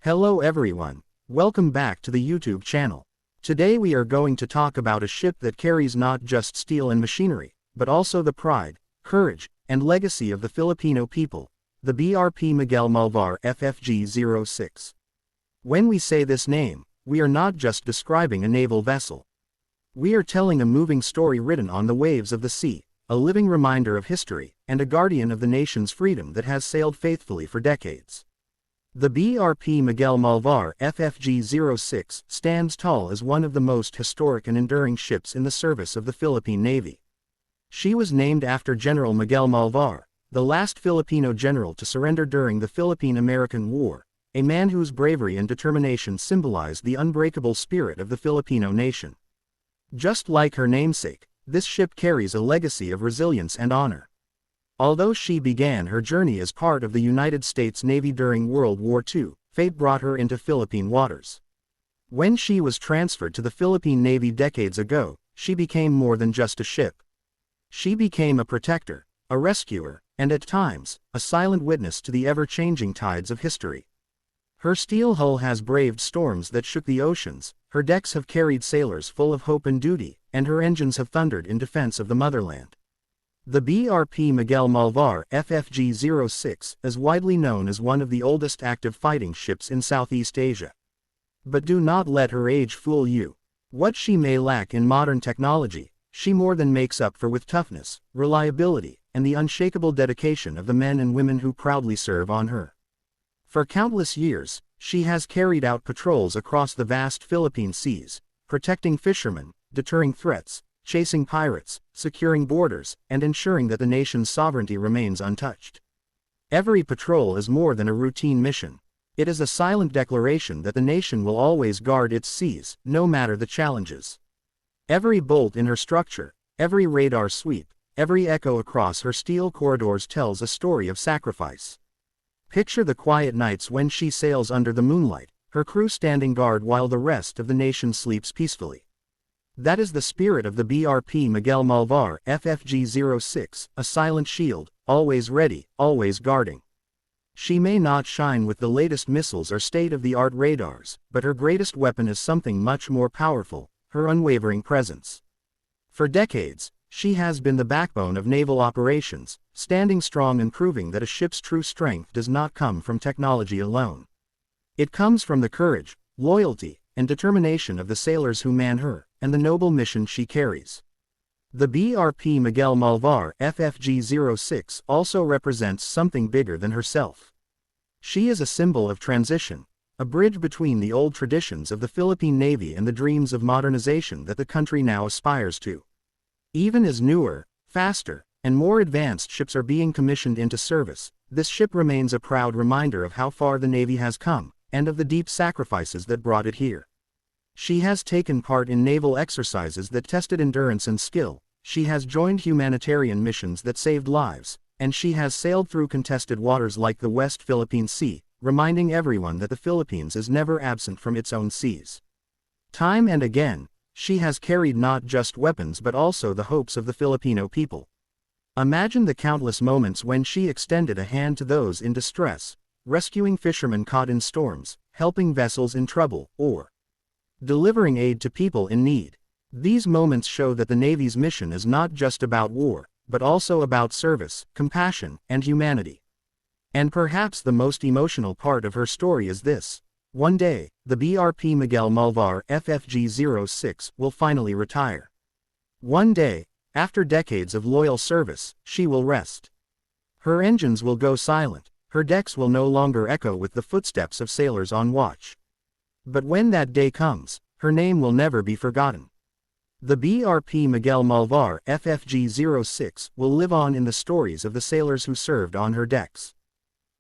Hello everyone, welcome back to the YouTube channel. Today we are going to talk about a ship that carries not just steel and machinery, but also the pride, courage, and legacy of the Filipino people, the BRP Miguel Malvar FFG-06. When we say this name, we are not just describing a naval vessel. We are telling a moving story written on the waves of the sea, a living reminder of history, and a guardian of the nation's freedom that has sailed faithfully for decades. The BRP Miguel Malvar FFG-06 stands tall as one of the most historic and enduring ships in the service of the Philippine Navy. She was named after General Miguel Malvar, the last Filipino general to surrender during the Philippine-American War, a man whose bravery and determination symbolized the unbreakable spirit of the Filipino nation. Just like her namesake, this ship carries a legacy of resilience and honor. Although she began her journey as part of the United States Navy during World War II, fate brought her into Philippine waters. When she was transferred to the Philippine Navy decades ago, she became more than just a ship. She became a protector, a rescuer, and at times, a silent witness to the ever-changing tides of history. Her steel hull has braved storms that shook the oceans, her decks have carried sailors full of hope and duty, and her engines have thundered in defense of the motherland. The BRP Miguel Malvar FFG-06 is widely known as one of the oldest active fighting ships in Southeast Asia. But do not let her age fool you. What she may lack in modern technology, she more than makes up for with toughness, reliability, and the unshakable dedication of the men and women who proudly serve on her. For countless years, she has carried out patrols across the vast Philippine seas, protecting fishermen, deterring threats, chasing pirates, securing borders, and ensuring that the nation's sovereignty remains untouched. Every patrol is more than a routine mission. It is a silent declaration that the nation will always guard its seas, no matter the challenges. Every bolt in her structure, every radar sweep, every echo across her steel corridors tells a story of sacrifice. Picture the quiet nights when she sails under the moonlight, her crew standing guard while the rest of the nation sleeps peacefully. That is the spirit of the BRP Miguel Malvar FFG-06, a silent shield, always ready, always guarding. She may not shine with the latest missiles or state-of-the-art radars, but her greatest weapon is something much more powerful, her unwavering presence. For decades, she has been the backbone of naval operations, standing strong and proving that a ship's true strength does not come from technology alone. It comes from the courage, loyalty, and determination of the sailors who man her, and the noble mission she carries. The BRP Miguel Malvar FFG-06 also represents something bigger than herself. She is a symbol of transition, a bridge between the old traditions of the Philippine Navy and the dreams of modernization that the country now aspires to. Even as newer, faster, and more advanced ships are being commissioned into service, this ship remains a proud reminder of how far the Navy has come, and of the deep sacrifices that brought it here. She has taken part in naval exercises that tested endurance and skill, she has joined humanitarian missions that saved lives, and she has sailed through contested waters like the West Philippine Sea, reminding everyone that the Philippines is never absent from its own seas. Time and again, she has carried not just weapons but also the hopes of the Filipino people. Imagine the countless moments when she extended a hand to those in distress, rescuing fishermen caught in storms, helping vessels in trouble, or delivering aid to people in need. These moments show that the Navy's mission is not just about war, but also about service, compassion, and humanity. And perhaps the most emotional part of her story is this: one day, the BRP Miguel Malvar FFG-06 will finally retire. One day, after decades of loyal service, she will rest. Her engines will go silent, her decks will no longer echo with the footsteps of sailors on watch. But when that day comes, her name will never be forgotten. The BRP Miguel Malvar FFG-06 will live on in the stories of the sailors who served on her decks.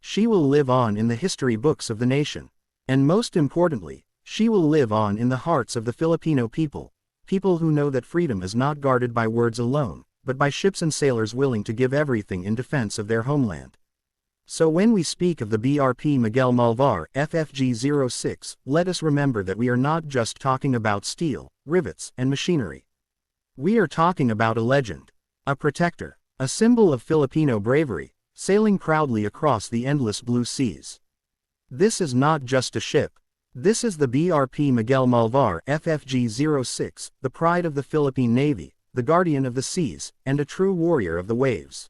She will live on in the history books of the nation. And most importantly, she will live on in the hearts of the Filipino people, people who know that freedom is not guarded by words alone, but by ships and sailors willing to give everything in defense of their homeland. So when we speak of the BRP Miguel Malvar FFG-06, let us remember that we are not just talking about steel, rivets, and machinery. We are talking about a legend, a protector, a symbol of Filipino bravery, sailing proudly across the endless blue seas. This is not just a ship. This is the BRP Miguel Malvar FFG-06, the pride of the Philippine Navy, the guardian of the seas, and a true warrior of the waves.